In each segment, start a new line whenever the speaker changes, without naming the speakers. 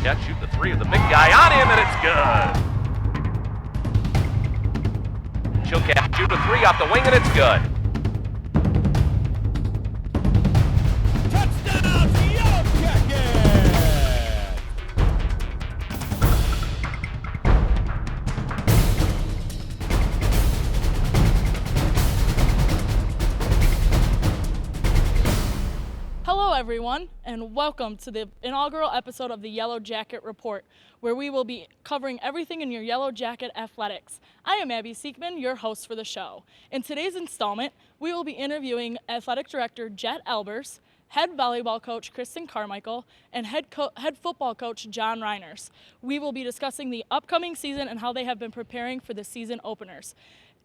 catch, shoot the three of the big guy on him, and it's good. She'll catch, shoot the three off the wing, and it's good.
Touchdown, Yellow Jackets!
Hello everyone, and welcome to the inaugural episode of the Yellow Jacket Report, where we will be covering everything in your Yellow Jacket athletics. I am Abby Siekmann, your host for the show. In today's installment, we will be interviewing Athletic Director Jhett Albers, head volleyball coach Kristin Carmichael, and head football coach John Reiners. We will be discussing the upcoming season and how they have been preparing for the season openers.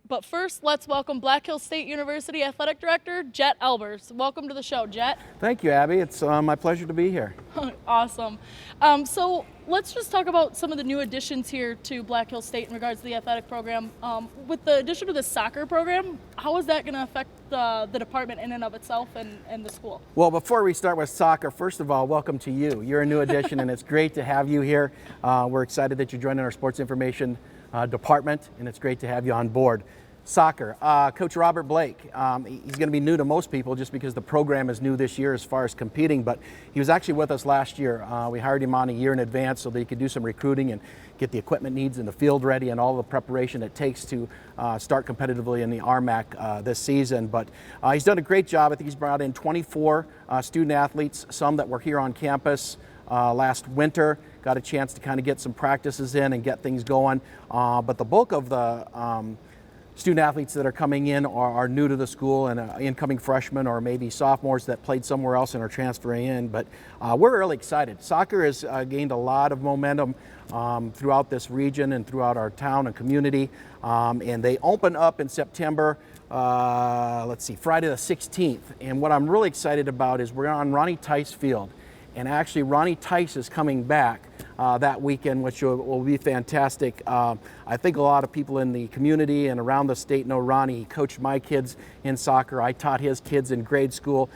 But first, let's welcome Black Hills State University Athletic Director Jhett Albers. Welcome to the show, Jhett.
Thank you, Abby. It's my pleasure to be here.
Awesome. So let's just talk about some of the new additions here to Black Hills State in regards to the athletic program. With the addition of the soccer program, how is that going to affect the department in and of itself and the school?
Well, before we start with soccer, first of all, welcome to you. You're a new addition, and it's great to have you here. We're excited that you're joining our sports information department, and it's great to have you on board. Soccer, Coach Robert Blake, he's going to be new to most people just because the program is new this year as far as competing, but he was actually with us last year. We hired him on a year in advance so that he could do some recruiting and get the equipment needs and the field ready and all the preparation it takes to start competitively in the RMAC this season. But he's done a great job. I think he's brought in 24 student athletes, some that were here on campus last winter, got a chance to kind of get some practices in and get things going. But the bulk of the student athletes that are coming in are new to the school and incoming freshmen or maybe sophomores that played somewhere else and are transferring in. But we're really excited. Soccer has gained a lot of momentum throughout this region and throughout our town and community. And they open up in September, Friday the 16th. And what I'm really excited about is we're on Ronnie Tice Field. And actually Ronnie Tice is coming back that weekend, which will be fantastic. I think a lot of people in the community and around the state know Ronnie. He coached my kids in soccer. I taught his kids in grade school.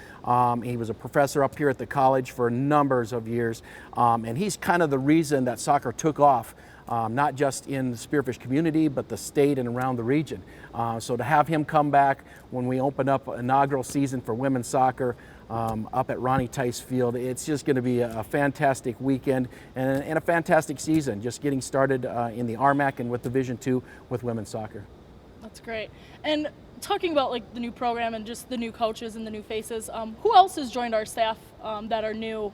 He was a professor up here at the college for numbers of years. And he's kind of the reason that soccer took off, not just in the Spearfish community, but the state and around the region. So to have him come back when we open up an inaugural season for women's soccer, up at Ronnie Tice Field, it's just going to be a fantastic weekend and a fantastic season, just getting started in the RMAC and with Division II with women's soccer.
That's great. And talking about like the new program and just the new coaches and the new faces, who else has joined our staff that are new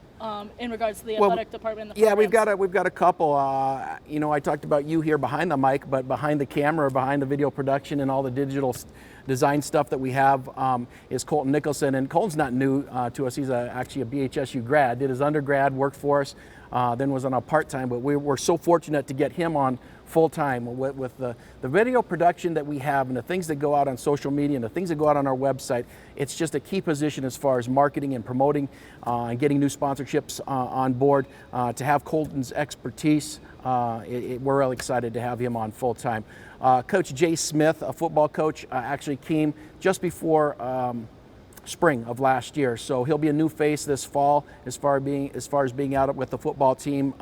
in regards to the athletic department? And the
yeah, we've got a couple. I talked about you here behind the mic, but behind the camera, behind the video production and all the digital design stuff that we have is Colton Nickelson. And Colton's not new to us. He's actually a BHSU grad, did his undergrad, worked for us, then was on a part-time, but we were so fortunate to get him on full-time with the video production that we have and the things that go out on social media and the things that go out on our website. It's just a key position as far as marketing and promoting and getting new sponsorships on board. To have Colton's expertise, we're really excited to have him on full-time. Coach Jay Smith, a football coach, actually came just before spring of last year, so he'll be a new face this fall as far as being out with the football team.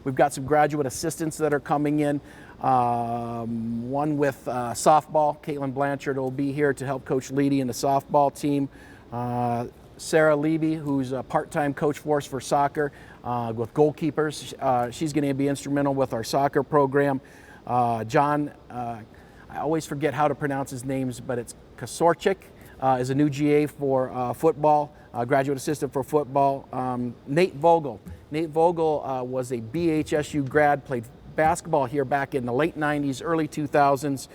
We've got some graduate assistants that are coming in. One with softball, Caitlin Blanchard will be here to help Coach Leedy in the softball team. Sarah Levy, who's a part-time coach for us for soccer with goalkeepers. She's going to be instrumental with our soccer program. John, I always forget how to pronounce his names, but it's Kasorchik. Is a new GA for football, graduate assistant for football. Nate Vogel. Nate Vogel was a BHSU grad, played basketball here back in the late 90s, early 2000s,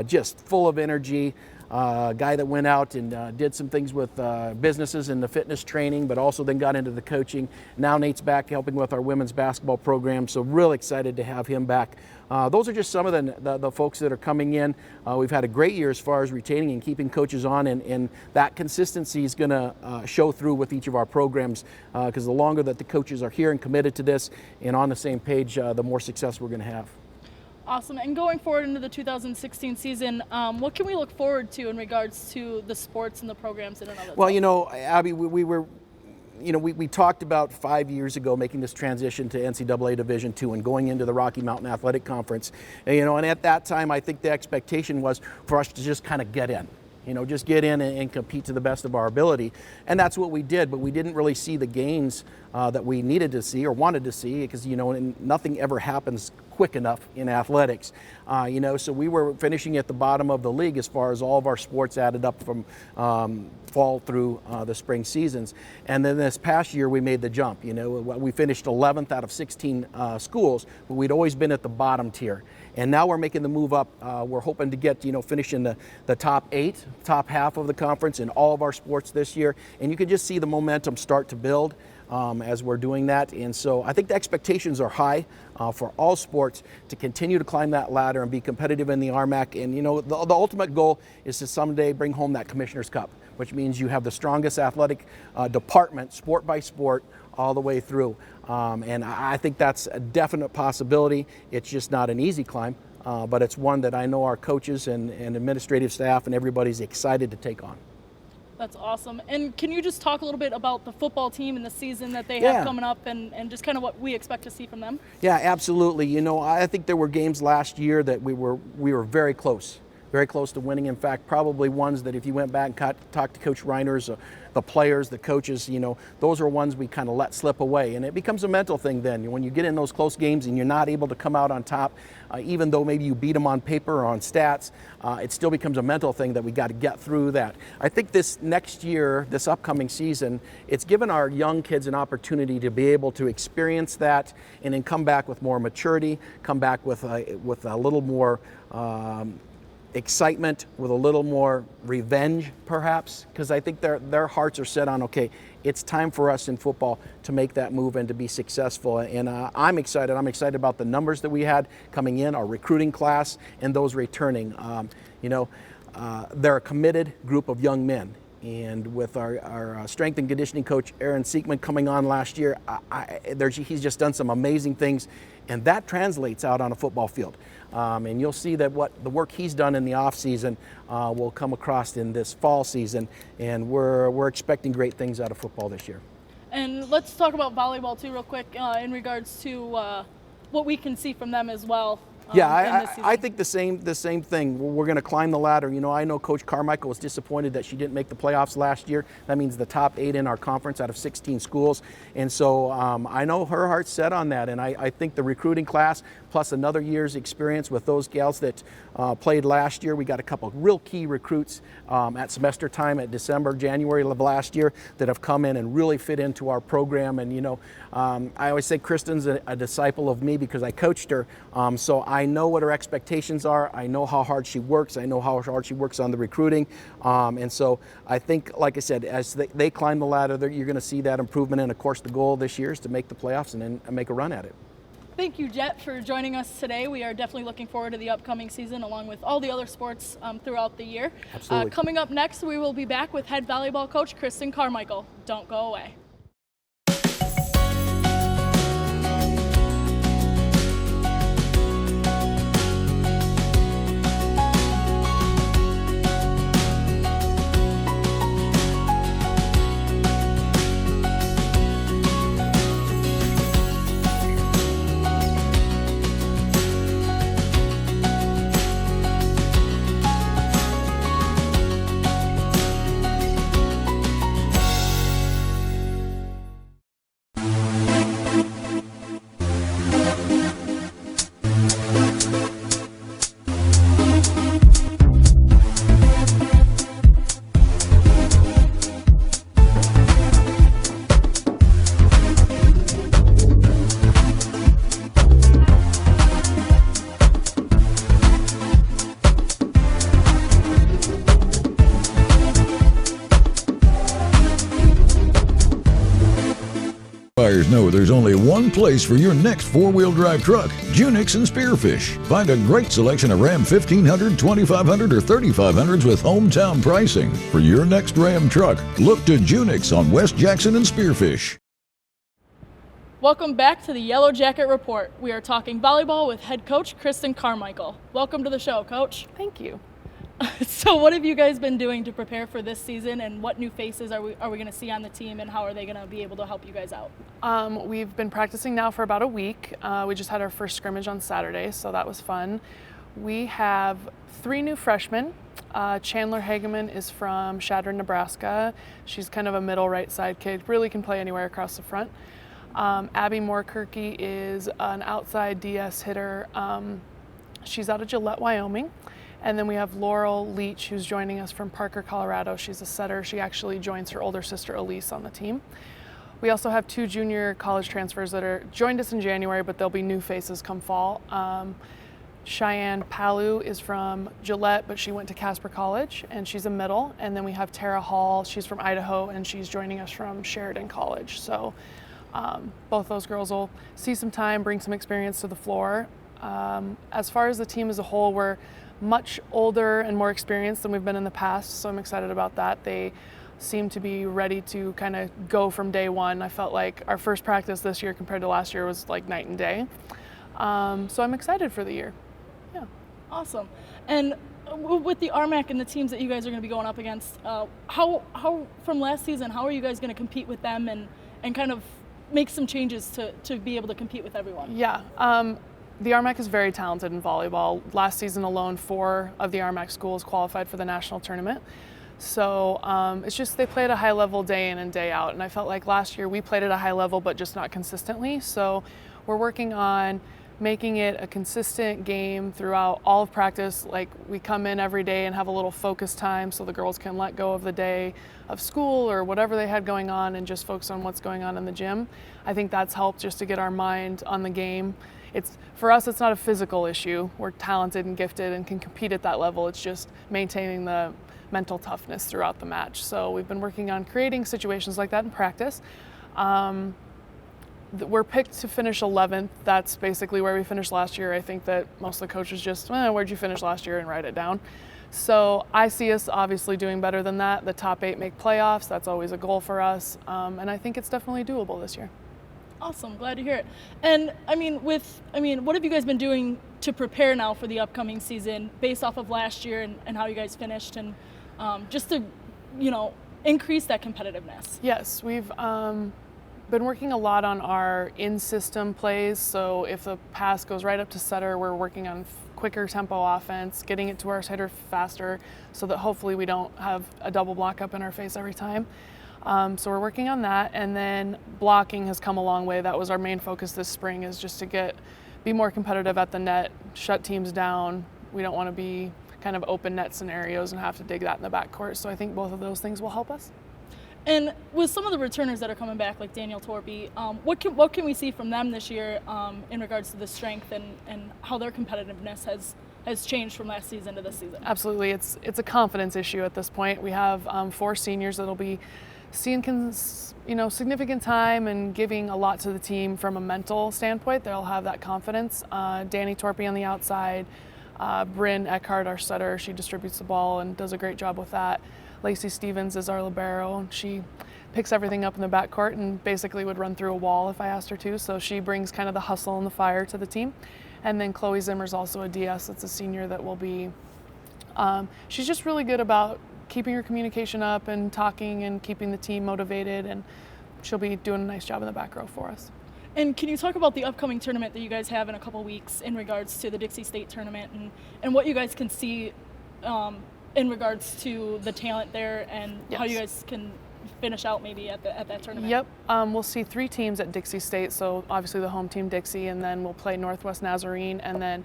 just full of energy. Guy that went out and did some things with businesses in the fitness training, but also then got into the coaching. Now Nate's back helping with our women's basketball program, so really excited to have him back. Those are just some of the folks that are coming in. We've had a great year as far as retaining and keeping coaches on, and that consistency is going to show through with each of our programs, because the longer that the coaches are here and committed to this and on the same page, the more success we're going to have.
Awesome. And going forward into the 2016 season, what can we look forward to in regards to the sports and the programs in and of itself?
Well, Abby, we were we talked about 5 years ago making this transition to NCAA Division II and going into the Rocky Mountain Athletic Conference. And at that time, I think the expectation was for us to just kind of get in. Just get in and compete to the best of our ability. And that's what we did, but we didn't really see the gains that we needed to see or wanted to see because, nothing ever happens quick enough in athletics. So we were finishing at the bottom of the league as far as all of our sports added up from fall through the spring seasons. And then this past year we made the jump. We finished 11th out of 16 schools, but we'd always been at the bottom tier. And now we're making the move up. We're hoping to get, finish in the top 8, top half of the conference in all of our sports this year. And you can just see the momentum start to build as we're doing that. And so I think the expectations are high for all sports to continue to climb that ladder and be competitive in the RMAC. And, the ultimate goal is to someday bring home that Commissioner's Cup, which means you have the strongest athletic department, sport by sport, all the way through. And I think that's a definite possibility. It's just not an easy climb, but it's one that I know our coaches and administrative staff and everybody's excited to take on.
That's awesome. And can you just talk a little bit about the football team and the season that they have coming up and just kind of what we expect to see from them? Yeah,
absolutely. I think there were games last year that we were very close to winning. In fact, probably ones that if you went back and talked to Coach Reiners, the players, the coaches, those are ones we kind of let slip away. And it becomes a mental thing then. When you get in those close games and you're not able to come out on top, even though maybe you beat them on paper or on stats, it still becomes a mental thing that we got to get through that. I think this next year, this upcoming season, it's given our young kids an opportunity to be able to experience that and then come back with more maturity, come back with a little more excitement, with a little more revenge perhaps, because I think their hearts are set on, okay, it's time for us in football to make that move and to be successful. And I'm excited about the numbers that we had coming in, our recruiting class, and those returning. They're a committed group of young men. And with our strength and conditioning coach, Abby Siekmann, coming on last year, he's just done some amazing things, and that translates out on a football field. And you'll see that what the work he's done in the off season will come across in this fall season, and we're expecting great things out of football this year.
And let's talk about volleyball too real quick in regards to what we can see from them as well.
I think the same thing. We're going to climb the ladder. I know Coach Carmichael was disappointed that she didn't make the playoffs last year. That means the top 8 in our conference out of 16 schools. And so I know her heart's set on that. And I think the recruiting class plus another year's experience with those gals that played last year. We got a couple of real key recruits at semester time at December, January of last year that have come in and really fit into our program. And, I always say Kristin's a disciple of me because I coached her. So I know what her expectations are. I know how hard she works. I know how hard she works on the recruiting. And so I think, like I said, as they climb the ladder, you're going to see that improvement. And of course, the goal this year is to make the playoffs and then make a run at it.
Thank you, Jhett, for joining us today. We are definitely looking forward to the upcoming season along with all the other sports throughout the year.
Absolutely.
Coming up next, we will be back with head volleyball coach Kristin Carmichael. Don't go away.
Buyers know there's only one place for your next four-wheel drive truck, Junix and Spearfish. Find a great selection of Ram 1500, 2500, or 3500s with hometown pricing. For your next Ram truck, look to Junix on West Jackson and Spearfish.
Welcome back to the Yellow Jacket Report. We are talking volleyball with head coach Kristin Carmichael. Welcome to the show, Coach.
Thank you.
So what have you guys been doing to prepare for this season, and what new faces are we going to see on the team, and how are they going to be able to help you guys out?
We've been practicing now for about a week. We just had our first scrimmage on Saturday, so that was fun. We have 3 new freshmen. Chandler Hageman is from Chadron, Nebraska. She's kind of a middle right side kid, really can play anywhere across the front. Abby Moorkirky is an outside DS hitter. She's out of Gillette, Wyoming. And then we have Laurel Leach, who's joining us from Parker, Colorado. She's a setter. She actually joins her older sister Elise on the team. We also have 2 junior college transfers that are joined us in January, but they'll be new faces come fall. Cheyenne Palu is from Gillette, but she went to Casper College, and she's a middle. And then we have Tara Hall. She's from Idaho, and she's joining us from Sheridan College. So both those girls will see some time, bring some experience to the floor. As far as the team as a whole, we're much older and more experienced than we've been in the past, so I'm excited about that. They seem to be ready to kind of go from day one. I felt like our first practice this year compared to last year was like night and day. So I'm excited for the year. Yeah.
Awesome. And with the RMAC and the teams that you guys are going to be going up against, how from last season, how are you guys going to compete with them and kind of make some changes to be able to compete with everyone?
Yeah. The RMAC is very talented in volleyball. Last season alone, 4 of the RMAC schools qualified for the national tournament. So it's just they play at a high level day in and day out. And I felt like last year we played at a high level, but just not consistently. So we're working on making it a consistent game throughout all of practice. Like we come in every day and have a little focus time so the girls can let go of the day of school or whatever they had going on and just focus on what's going on in the gym. I think that's helped just to get our mind on the game. For us, it's not a physical issue. We're talented and gifted and can compete at that level. It's just maintaining the mental toughness throughout the match. So we've been working on creating situations like that in practice. We're picked to finish 11th. That's basically where we finished last year. I think that most of the coaches just, where'd you finish last year, and write it down. So I see us obviously doing better than that. The top 8 make playoffs. That's always a goal for us. And I think it's definitely doable this year.
Awesome, glad to hear it. And what have you guys been doing to prepare now for the upcoming season based off of last year and how you guys finished, and just to, increase that competitiveness?
Yes, we've been working a lot on our in-system plays. So if the pass goes right up to setter, we're working on quicker tempo offense, getting it to our hitter faster so that hopefully we don't have a double block up in our face every time. So we're working on that, and then blocking has come a long way. That was our main focus this spring, is just to be more competitive at the net, shut teams down. We don't want to be kind of open net scenarios and have to dig that in the backcourt. So I think both of those things will help us.
And with some of the returners that are coming back, like Daniel Torpy, what can we see from them this year in regards to the strength and how their competitiveness has changed from last season to this season?
Absolutely, it's a confidence issue at this point. We have 4 seniors that'll be seeing significant time and giving a lot to the team from a mental standpoint. They'll have that confidence. Danny Torpy on the outside, Bryn Eckhart, our setter, she distributes the ball and does a great job with that. Lacey Stevens is our libero. She picks everything up in the backcourt and basically would run through a wall if I asked her to. So she brings kind of the hustle and the fire to the team. And then Chloe Zimmer's also a DS. That's a senior that will be, she's just really good about keeping her communication up and talking and keeping the team motivated, and she'll be doing a nice job in the back row for us.
And can you talk about the upcoming tournament that you guys have in a couple weeks in regards to the Dixie State tournament and what you guys can see in regards to the talent there and
Yes.
how you guys can finish out maybe at that tournament?
Yep, we'll see 3 teams at Dixie State, so obviously the home team Dixie, and then we'll play Northwest Nazarene, and then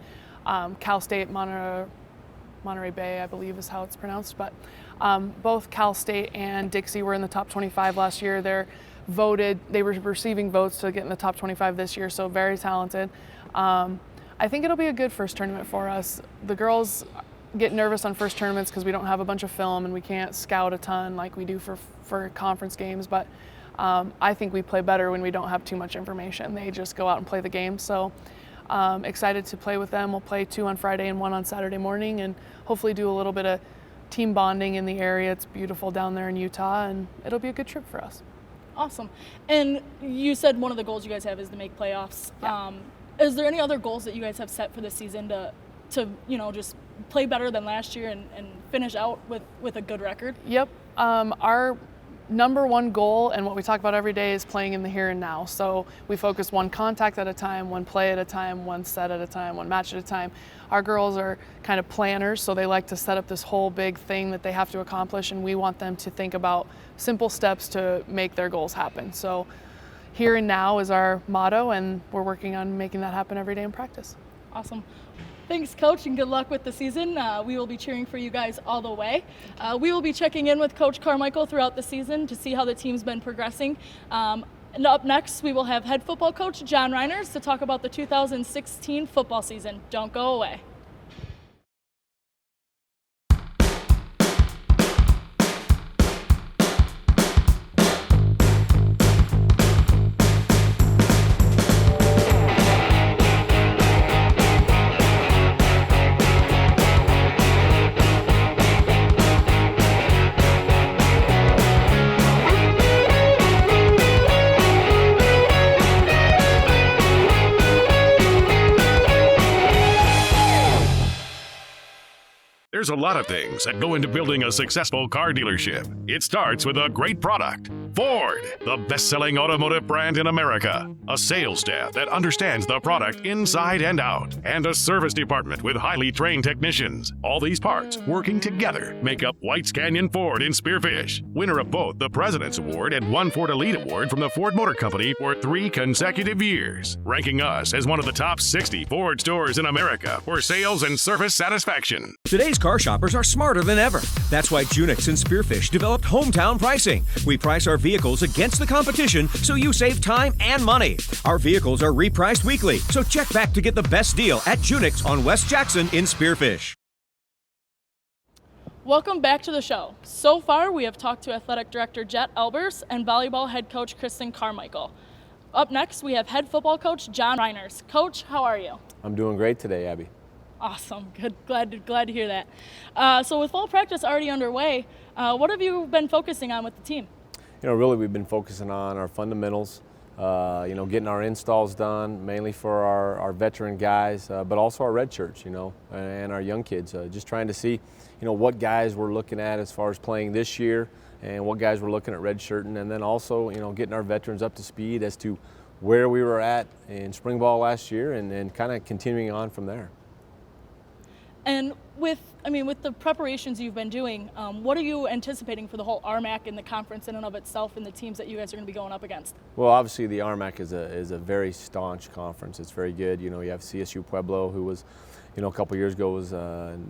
Cal State Monterey Bay, I believe is how it's pronounced, but both Cal State and Dixie were in the top 25 last year. They were receiving votes to get in the top 25 this year, so very talented. I think it'll be a good first tournament for us. The girls get nervous on first tournaments because we don't have a bunch of film and we can't scout a ton like we do for conference games, but I think we play better when we don't have too much information. They just go out and play the game. So excited to play with them. We'll play 2 on Friday and 1 on Saturday morning, and hopefully do a little bit of team bonding in the area. It's beautiful down there in Utah, and it'll be a good trip for us.
Awesome. And you said one of the goals you guys have is to make playoffs.
Yeah.
Is there any other goals that you guys have set for this season to just play better than last year and finish out with a good record?
Yep. Our number one goal and what we talk about every day is playing in the here and now. So we focus one contact at a time, one play at a time, one set at a time, one match at a time. Our girls are kind of planners, so they like to set up this whole big thing that they have to accomplish, and we want them to think about simple steps to make their goals happen. So here and now is our motto, and we're working on making that happen every day in practice.
Awesome. Thanks, Coach, and good luck with the season. We will be cheering for you guys all the way. We will be checking in with Coach Carmichael throughout the season to see how the team's been progressing. And up next, we will have head football coach John Reiners to talk about the 2016 football season. Don't go away.
There's a lot of things that go into building a successful car dealership. It starts with a great product. Ford, the best-selling automotive brand in America. A sales staff that understands the product inside and out. And a service department with highly trained technicians. All these parts working together make up White's Canyon Ford in Spearfish. Winner of both the President's Award and one Ford Elite Award from the Ford Motor Company for 3 consecutive years. Ranking us as one of the top 60 Ford stores in America for sales and service satisfaction.
Today's car shoppers are smarter than ever. That's why Junix and Spearfish developed hometown pricing. We price our vehicles against the competition so you save time and money. Our vehicles are repriced weekly, so check back to get the best deal at Junix on West Jackson in Spearfish.
Welcome back to the show. So far, we have talked to Athletic Director Jhett Albers and Volleyball Head Coach Kristin Carmichael. Up next, we have Head Football Coach John Reiners. Coach, how are you?
I'm doing great today, Abby.
Awesome. Good. Glad to hear that. So with fall practice already underway, what have you been focusing on with the team?
Really we've been focusing on our fundamentals, getting our installs done, mainly for our veteran guys, but also our red shirts, and our young kids. Just trying to see, what guys we're looking at as far as playing this year and what guys we're looking at redshirting, and then also, getting our veterans up to speed as to where we were at in spring ball last year and kind of continuing on from there.
And with the preparations you've been doing, what are you anticipating for the whole RMAC and the conference in and of itself and the teams that you guys are going to be going up against?
Well, obviously the RMAC is a very staunch conference. It's very good. You have CSU Pueblo, who was, a couple years ago was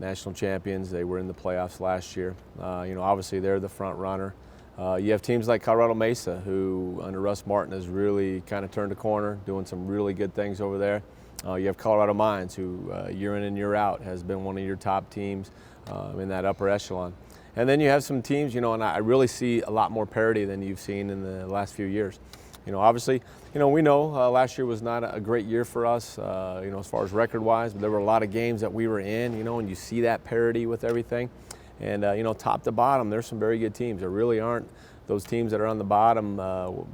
national champions. They were in the playoffs last year. Obviously they're the front runner. You have teams like Colorado Mesa, who under Russ Martin has really kind of turned a corner, doing some really good things over there. You have Colorado Mines, who year in and year out has been one of your top teams in that upper echelon. And then you have some teams, and I really see a lot more parity than you've seen in the last few years. Obviously, we know last year was not a great year for us, as far as record-wise, but there were a lot of games that we were in, and you see that parity with everything. And, top to bottom, there's some very good teams. There really aren't those teams that are on the bottom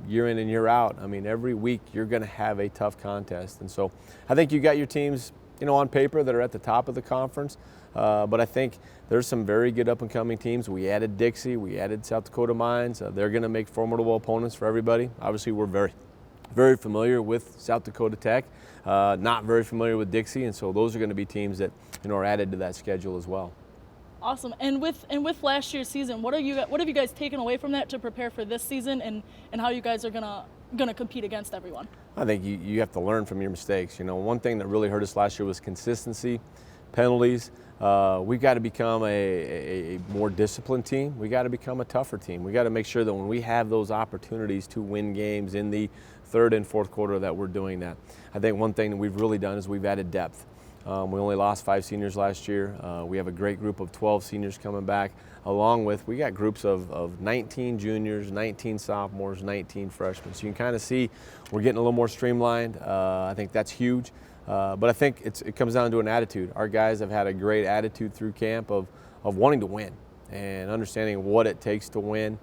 year in and year out. Every week you're going to have a tough contest. And so I think you got your teams, on paper that are at the top of the conference. But I think there's some very good up-and-coming teams. We added Dixie. We added South Dakota Mines. They're going to make formidable opponents for everybody. Obviously, we're very, very familiar with South Dakota Tech, not very familiar with Dixie. And so those are going to be teams that, are added to that schedule as well.
Awesome. And with last year's season, what have you guys taken away from that to prepare for this season, and how you guys are gonna compete against everyone?
I think you have to learn from your mistakes. One thing that really hurt us last year was consistency, penalties. We've got to become a more disciplined team. We got to become a tougher team. We got to make sure that when we have those opportunities to win games in the third and fourth quarter, that we're doing that. I think one thing that we've really done is we've added depth. We only lost 5 seniors last year. We have a great group of 12 seniors coming back, along with, we got groups of 19 juniors, 19 sophomores, 19 freshmen. So you can kind of see we're getting a little more streamlined. I think that's huge. But I think it comes down to an attitude. Our guys have had a great attitude through camp of wanting to win and understanding what it takes to win.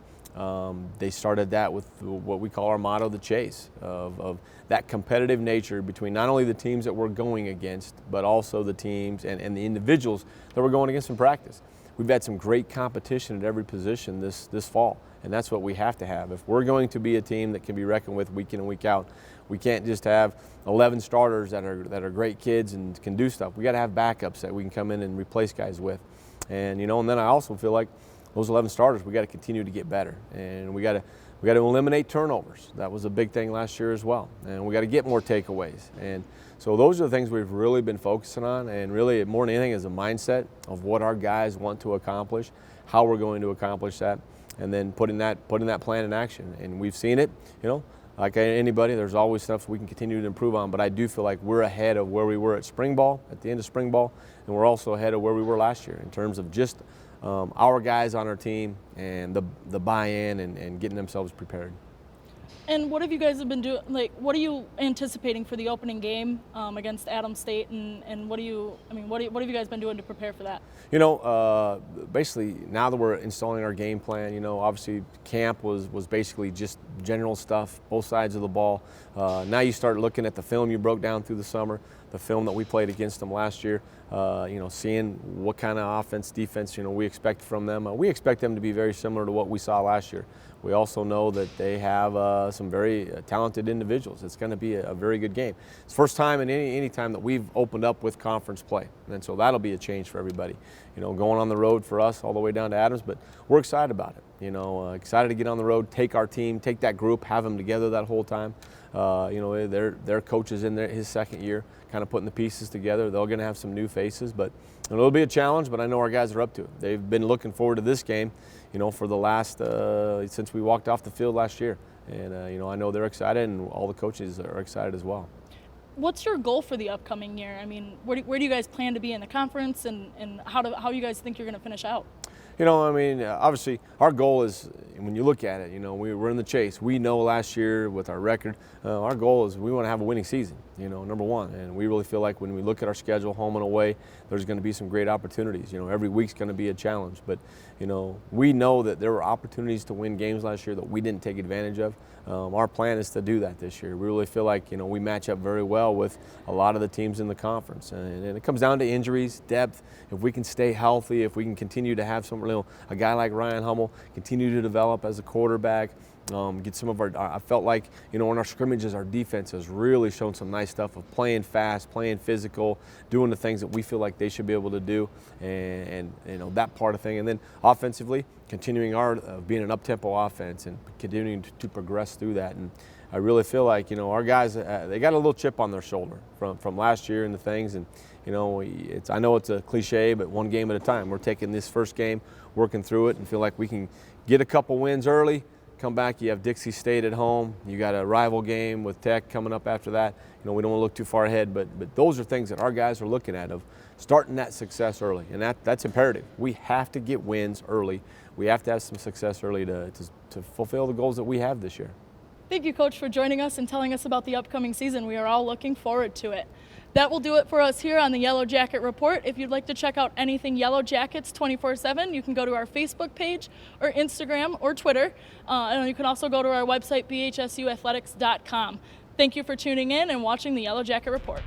They started that with what we call our motto, the chase, of that competitive nature between not only the teams that we're going against, but also the teams and the individuals that we're going against in practice. We've had some great competition at every position this fall, and that's what we have to have. If we're going to be a team that can be reckoned with week in and week out, we can't just have 11 starters that are great kids and can do stuff. We got to have backups that we can come in and replace guys with. And and then I also feel like those 11 starters, we got to continue to get better, and we got to eliminate turnovers. That was a big thing last year as well, and we got to get more takeaways. And so those are the things we've really been focusing on, and really more than anything is a mindset of what our guys want to accomplish, how we're going to accomplish that, and then putting that plan in action. And we've seen it, like anybody, there's always stuff we can continue to improve on, but I do feel like we're ahead of where we were at spring ball, at the end of spring ball, and we're also ahead of where we were last year in terms of just our guys on our team and the buy-in and getting themselves prepared.
And what have you guys been doing? Like, what are you anticipating for the opening game against Adams State? And what have you guys been doing to prepare for that?
Basically, now that we're installing our game plan, obviously camp was basically just general stuff, both sides of the ball. Now you start looking at the film you broke down through the summer, the film that we played against them last year, seeing what kind of offense, defense, we expect from them. We expect them to be very similar to what we saw last year. We also know that they have some very talented individuals. It's going to be a very good game. It's the first time in any time that we've opened up with conference play, and so that'll be a change for everybody. Going on the road for us all the way down to Adams, but we're excited about it. Excited to get on the road, take our team, take that group, have them together that whole time. Their coach is in his second year, kind of putting the pieces together. They're going to have some new faces, but it'll be a challenge, but I know our guys are up to it. They've been looking forward to this game, for the last, since we walked off the field last year. And, I know they're excited, and all the coaches are excited as well.
What's your goal for the upcoming year? I mean, where do you guys plan to be in the conference, and how do you guys think you're going to finish out?
Obviously our goal is, when you look at it, we're in the chase. We know last year with our record, our goal is we want to have a winning season, number one. And we really feel like when we look at our schedule, home and away, there's going to be some great opportunities. Every week's going to be a challenge. But, we know that there were opportunities to win games last year that we didn't take advantage of. Our plan is to do that this year. We really feel like, we match up very well with a lot of the teams in the conference. And it comes down to injuries, depth. If we can stay healthy, if we can continue to have a guy like Ryan Hummel continue to develop as a quarterback, get some of I felt like, in our scrimmages, our defense has really shown some nice stuff of playing fast, playing physical, doing the things that we feel like they should be able to do, and that part of thing. And then offensively, continuing our being an up-tempo offense and continuing to progress through that. And I really feel like, our guys, they got a little chip on their shoulder from last year and the things. And, I know it's a cliche, but one game at a time. We're taking this first game, working through it, and feel like we can get a couple wins early, come back. You have Dixie State at home. You got a rival game with Tech coming up after that. We don't want to look too far ahead, but those are things that our guys are looking at, of starting that success early, and that's imperative. We have to get wins early. We have to have some success early to fulfill the goals that we have this year.
Thank you, Coach, for joining us and telling us about the upcoming season. We are all looking forward to it. That will do it for us here on the Yellow Jacket Report. If you'd like to check out anything Yellow Jackets 24/7, you can go to our Facebook page or Instagram or Twitter. And you can also go to our website, bhsuathletics.com. Thank you for tuning in and watching the Yellow Jacket Report.